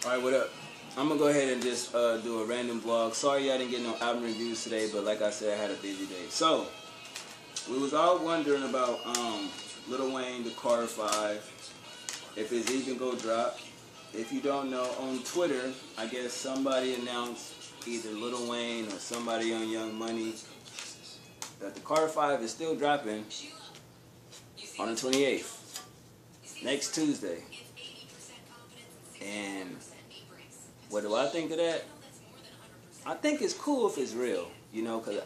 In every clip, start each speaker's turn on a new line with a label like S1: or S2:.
S1: Alright, what up? I'm gonna go ahead and just do a random vlog. Sorry I didn't get no album reviews today, but like I said, I had a busy day. So, we was all wondering about Lil Wayne, the Carter 5, if it's even gonna drop. If you don't know, on Twitter, I guess somebody announced, either Lil Wayne or somebody on Young Money, that the Carter 5 is still dropping on the 28th, next Tuesday. And what do I think of that? I think it's cool if it's real, you know, because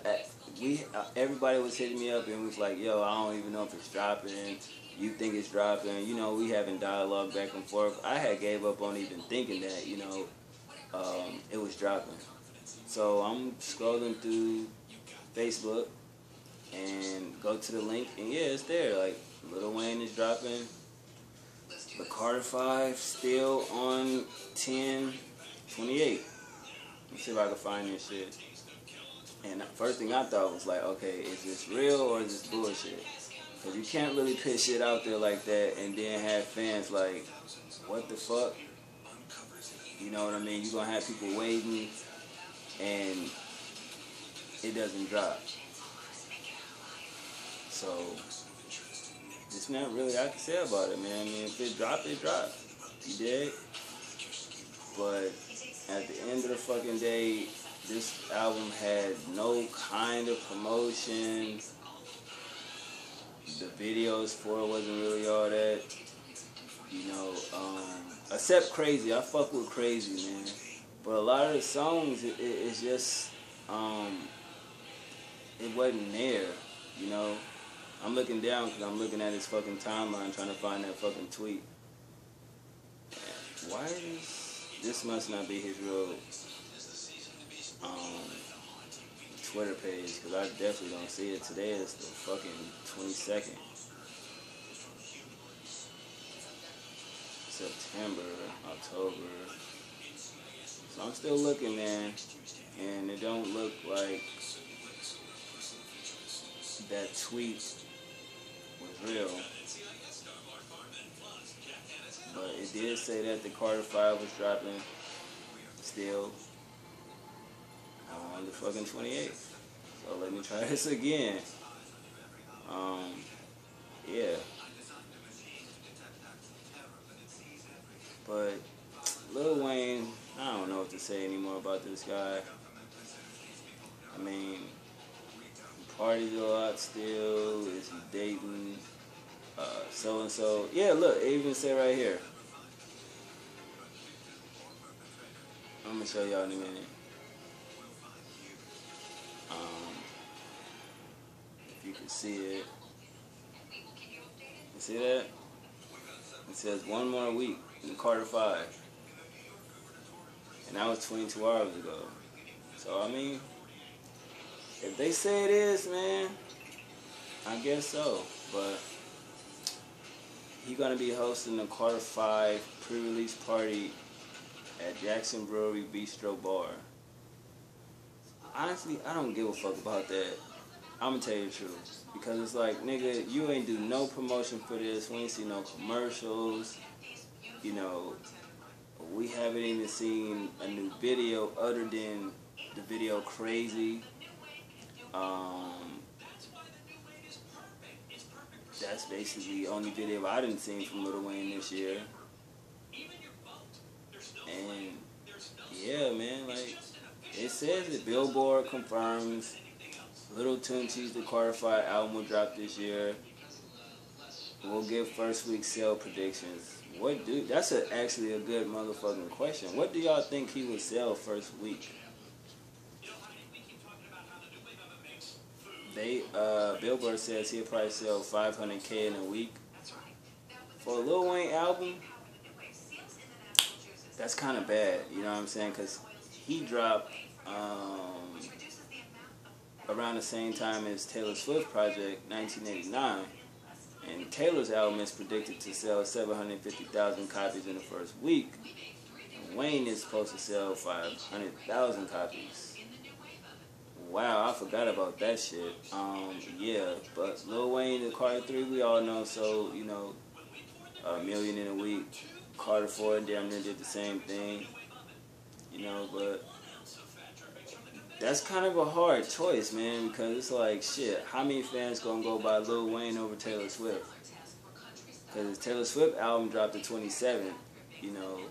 S1: everybody was hitting me up and was like, yo, I don't even know if it's dropping. You think it's dropping. You know, we having dialogue back and forth. I had gave up on even thinking that, you know, it was dropping. So I'm scrolling through Facebook and go to the link, and yeah, it's there. Like, Lil Wayne is dropping. The Carter 5 still on 10/28. Let's see if I can find this shit. And the first thing I thought was like, okay, is this real or is this bullshit? Because you can't really put shit out there like that and then have fans like, what the fuck? You know what I mean? You're going to have people waiting and it doesn't drop. So, there's not really I can say about it, man. I mean, if it dropped, it dropped. You dig? But at the end of the fucking day, this album had no kind of promotion. The videos for it wasn't really all that. You know, except Crazy. I fuck with Crazy, man. But a lot of the songs, it's just, it wasn't there, you know. I'm looking down because I'm looking at his fucking timeline trying to find that fucking tweet. Why is this must not be his real Twitter page, because I definitely don't see it. Today is the fucking 22nd. September, October. So I'm still looking, man, and it don't look like that tweet was real. But it did say that the Carter 5 was dropping still on the fucking 28th. So let me try this again. Yeah. But Lil Wayne, I don't know what to say anymore about this guy. I mean, he parties a lot still. Is he dating so and so? Yeah, look, it even say right here. I'm gonna show y'all in a minute. If you can see it. You see that? It says 1 more week in Carter 5. And that was 22 hours ago. So, I mean, if they say it is, man, I guess so. But he's going to be hosting the Carter 5 pre-release party at Jackson Brewery Bistro Bar. Honestly, I don't give a fuck about that. I'm going to tell you the truth. Because it's like, nigga, you ain't do no promotion for this. We ain't see no commercials. You know, we haven't even seen a new video other than the video Crazy. That's basically the only video I didn't see from Lil Wayne this year. And yeah, man, like it says that Billboard confirms Lil Tunechi's The Carter 5 album will drop this year. We'll give first week sale predictions. What do? That's actually a good motherfucking question. What do y'all think he would sell first week? Billboard says he'll probably sell 500K in a week. For a Lil Wayne album, that's kind of bad, you know what I'm saying? Because he dropped around the same time as Taylor Swift project, 1989. And Taylor's album is predicted to sell 750,000 copies in the first week. And Wayne is supposed to sell 500,000 copies. Wow, I forgot about that shit. Yeah, but Lil Wayne, the Carter 3, we all know, so, you know, 1 million in a week. Carter 4 damn near did the same thing, you know, but that's kind of a hard choice, man, because it's like, shit, how many fans gonna go buy Lil Wayne over Taylor Swift? Because Taylor Swift album dropped at 27, you know.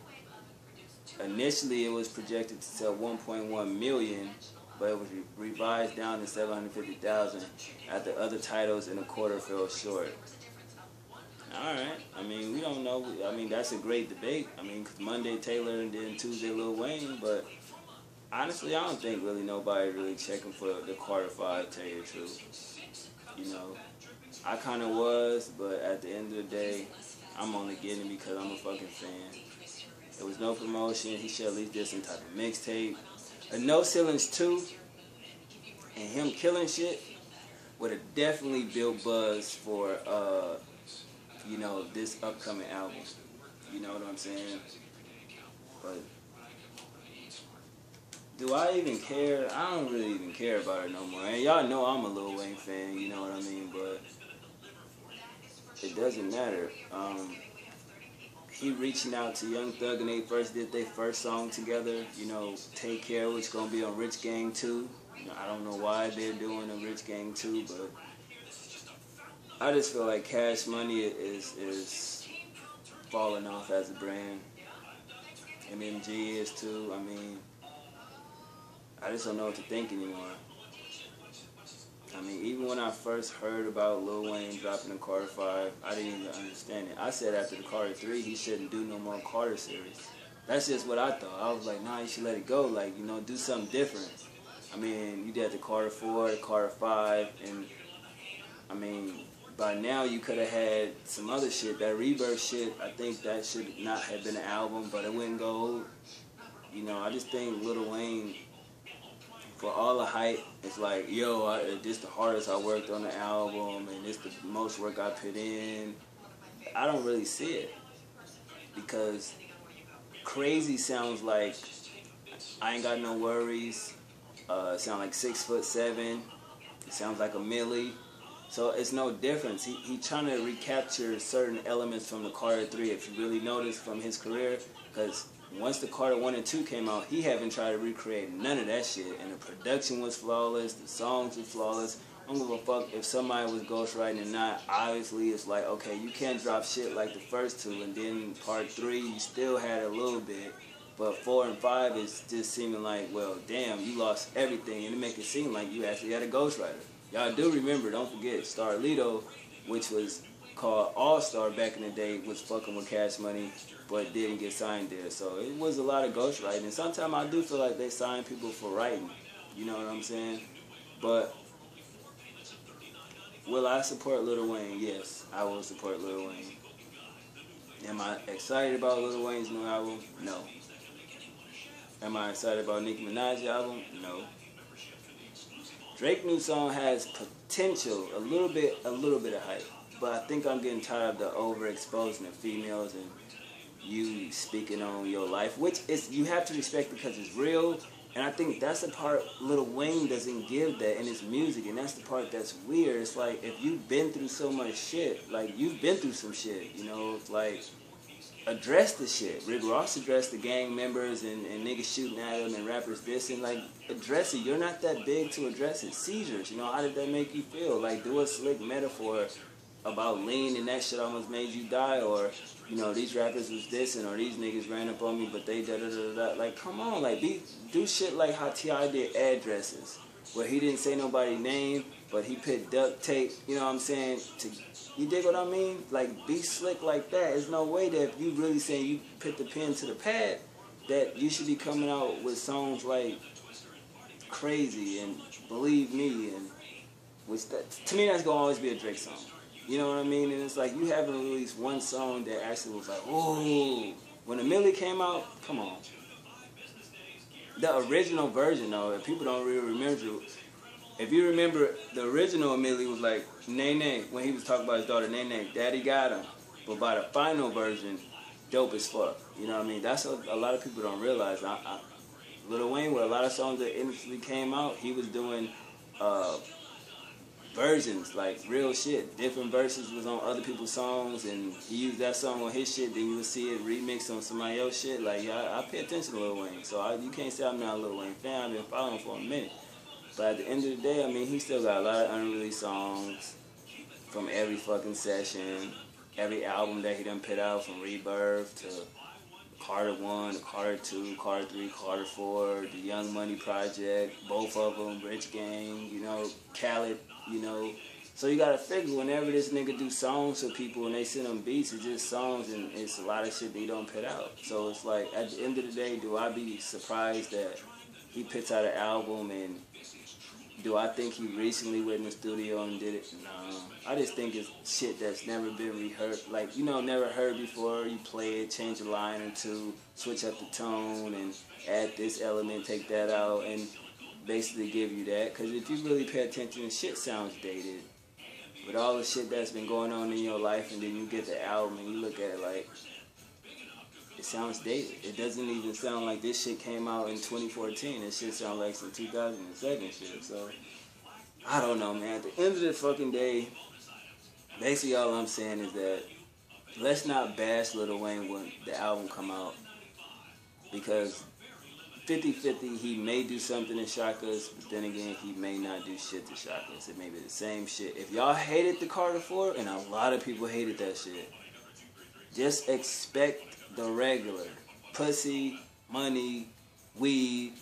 S1: Initially, it was projected to sell 1.1 million, but it was revised down to 750,000 after other titles in a quarter fell short. Alright, I mean, we don't know. I mean, that's a great debate. I mean, 'cause Monday Taylor and then Tuesday Lil Wayne, but honestly, I don't think really nobody really checking for the Carter 5, to tell you the truth. You know, I kind of was, but at the end of the day, I'm only getting it because I'm a fucking fan. There was no promotion. He should at least did some type of mixtape. A No Ceilings 2 and him killing shit would have definitely built buzz for, you know, this upcoming album. You know what I'm saying? But do I even care? I don't really even care about it no more. And y'all know I'm a Lil Wayne fan, you know what I mean? But it doesn't matter. He reaching out to Young Thug and they first did their first song together, you know, Take Care, which gonna be on Rich Gang 2. You know, I don't know why they're doing a Rich Gang 2, but I just feel like Cash Money is falling off as a brand. MMG is too. I mean, I just don't know what to think anymore. I mean, even when I first heard about Lil Wayne dropping the Carter 5, I didn't even understand it. I said after the Carter 3, he shouldn't do no more Carter series. That's just what I thought. I was like, nah, you should let it go. Like, you know, do something different. I mean, you did the Carter 4, the Carter 5, and, I mean, by now you could have had some other shit. That Rebirth shit, I think that should not have been an album, but it went gold. You know, I just think Lil Wayne, for all the hype, it's like, yo, this the hardest I worked on the album, and this the most work I put in. I don't really see it, because Crazy sounds like I Ain't Got No Worries. Sound like 6'7". It sounds like a Millie. So it's no difference. He trying to recapture certain elements from the Carter 3, if you really notice from his career, because once the Carter 1 and 2 came out, he haven't tried to recreate none of that shit. And the production was flawless, the songs were flawless. I don't give a fuck if somebody was ghostwriting or not. Obviously, it's like, okay, you can't drop shit like the first two, and then part 3, you still had a little bit. But 4 and 5 is just seeming like, well, damn, you lost everything. And it make it seem like you actually had a ghostwriter. Y'all do remember, don't forget, Starlito, which was called All-Star back in the day, was fucking with Cash Money, but didn't get signed there. So it was a lot of ghostwriting. And sometimes I do feel like they sign people for writing. You know what I'm saying? But will I support Lil Wayne? Yes, I will support Lil Wayne. Am I excited about Lil Wayne's new album? No. Am I excited about Nicki Minaj's album? No. Drake's new song has potential, a little bit of hype. But I think I'm getting tired of the overexposing of females and you speaking on your life, which is, you have to respect because it's real. And I think that's the part Lil Wayne doesn't give that in his music, and that's the part that's weird. It's like, if you've been through so much shit, like, you've been through some shit, you know, it's like, address the shit. Rick Ross addressed the gang members and niggas shooting at him and rappers dissing. Like, address it. You're not that big to address it. Seizures, you know, how did that make you feel? Like, do a slick metaphor about lean and that shit almost made you die, or, you know, these rappers was dissing, or these niggas ran up on me but they da-da-da-da. Like, come on, like, do shit like how T.I. did Addresses, where he didn't say nobody's name, but he put duct tape, you know what I'm saying, you dig what I mean? Like, be slick like that. There's no way that if you really saying you put the pen to the pad, that you should be coming out with songs like Crazy and Believe Me, and which that, to me, that's gonna always be a Drake song. You know what I mean? And it's like, you haven't released one song that actually was like, ooh. When the Millie came out, come on. The original version, though, if people don't really remember, if you remember, the original Millie was like, Nay, when he was talking about his daughter, Nay, Daddy got him. But by the final version, dope as fuck. You know what I mean? That's what a lot of people don't realize. Lil Wayne, with a lot of songs that initially came out, he was doing versions, like real shit. Different verses was on other people's songs, and he used that song on his shit. Then you would see it remixed on somebody else's shit. Like, I pay attention to Lil Wayne, so you can't say I'm not a Lil Wayne fan. I've been following him for a minute. But at the end of the day, I mean, he still got a lot of unreleased songs from every fucking session, every album that he done put out, from Rebirth to Carter 1, to Carter 2, Carter 3, Carter 4, the Young Money Project, both of them, Rich Gang, you know, Khaled, you know. So you gotta figure, whenever this nigga do songs for people and they send them beats, it's just songs and it's a lot of shit they don't put out. So it's like, at the end of the day, do I be surprised that he puts out an album, and do I think he recently went in the studio and did it? No. I just think it's shit that's never been rehearsed. Like, you know, never heard before. You play it, change a line or two, switch up the tone, and add this element, take that out, and basically give you that. Because if you really pay attention, shit sounds dated. With all the shit that's been going on in your life, and then you get the album and you look at it like, it sounds dated. It doesn't even sound like this shit came out in 2014. This shit sounds like some 2007 shit. So, I don't know, man. At the end of the fucking day, basically all I'm saying is that let's not bash Lil Wayne when the album come out. Because 50-50, he may do something to shock us, but then again, he may not do shit to shock us. It may be the same shit. If y'all hated the Carter 4, and a lot of people hated that shit, just expect the regular. Pussy, money, weed,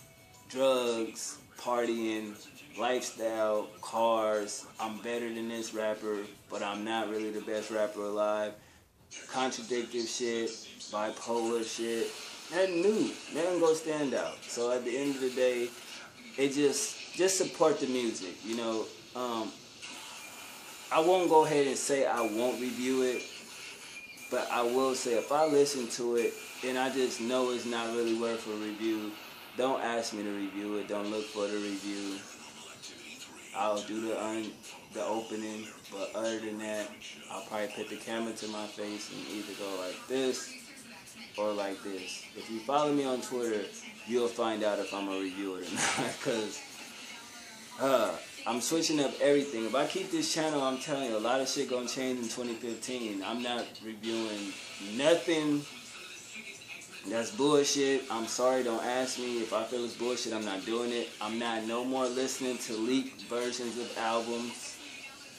S1: drugs, partying, lifestyle, cars. I'm better than this rapper, but I'm not really the best rapper alive. Contradictive shit, bipolar shit. Nothing new. Nothing gonna stand out. So at the end of the day, it just support the music. You know, I won't go ahead and say I won't review it. But I will say, if I listen to it and I just know it's not really worth a review, don't ask me to review it. Don't look for the review. I'll do the opening, but other than that, I'll probably put the camera to my face and either go like this or like this. If you follow me on Twitter, you'll find out if I'm gonna review it or not. Because I'm switching up everything. If I keep this channel, I'm telling you, a lot of shit gonna change in 2015. I'm not reviewing nothing that's bullshit. I'm sorry, don't ask me. If I feel it's bullshit, I'm not doing it. I'm not no more listening to leaked versions of albums.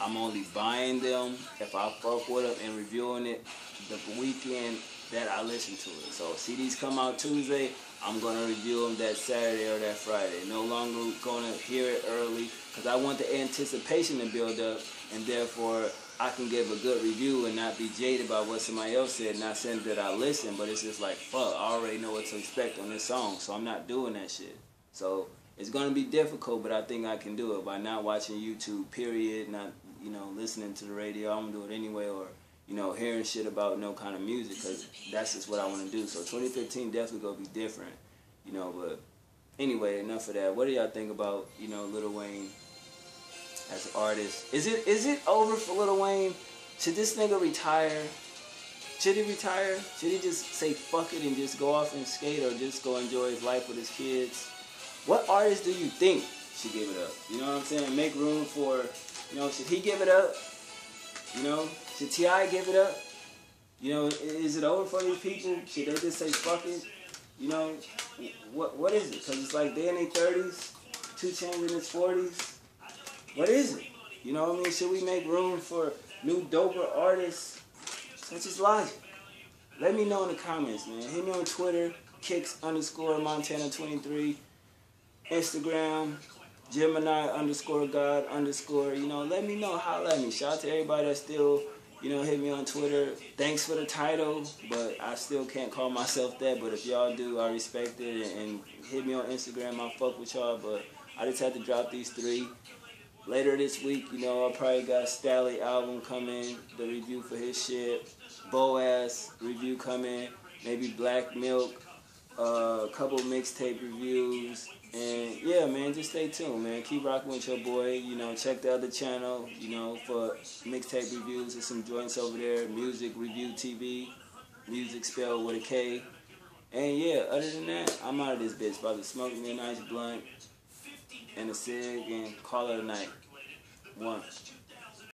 S1: I'm only buying them if I fuck with them and reviewing it the weekend that I listen to it. So CDs come out Tuesday, I'm going to review them that Saturday or that Friday. No longer going to hear it early because I want the anticipation to build up, and therefore I can give a good review and not be jaded by what somebody else said. Not saying that I listen, but it's just like, fuck, I already know what to expect on this song, so I'm not doing that shit. So it's going to be difficult, but I think I can do it by not watching YouTube, period, not, you know, listening to the radio. I'm going to do it anyway, or, you know, hearing shit about no kind of music, because that's just what I want to do. So 2015 definitely going to be different, you know, but anyway, enough of that. What do y'all think about, you know, Lil Wayne as an artist? Is it over for Lil Wayne? Should this nigga retire? Should he retire? Should he just say fuck it and just go off and skate, or just go enjoy his life with his kids? What artist do you think should give it up? You know what I'm saying? Make room for, you know, should he give it up? You know, should T.I. give it up? You know, is it over for these people? Should they just say fuck it? You know, what is it? Because it's like they're in their 30s, 2 Chainz in his 40s. What is it? You know what I mean? Should we make room for new doper artists such as Logic? Let me know in the comments, man. Hit me on Twitter, Kicks_Montana23, Instagram, Gemini_God_, you know, let me know, holla at me. Shout out to everybody that still, you know, hit me on Twitter. Thanks for the title, but I still can't call myself that. But if y'all do, I respect it. And hit me on Instagram, I'll fuck with y'all. But I just had to drop these 3. Later this week, you know, I probably got Stally album coming, the review for his shit. Boaz review coming, maybe Black Milk, a couple mixtape reviews. And yeah, man, just stay tuned, man. Keep rocking with your boy. You know, check the other channel, you know, for mixtape reviews. There's some joints over there. Music Review TV. Music spelled with a K. And yeah, other than that, I'm out of this bitch. About to smoke me a nice blunt and a cig and call it a night. One.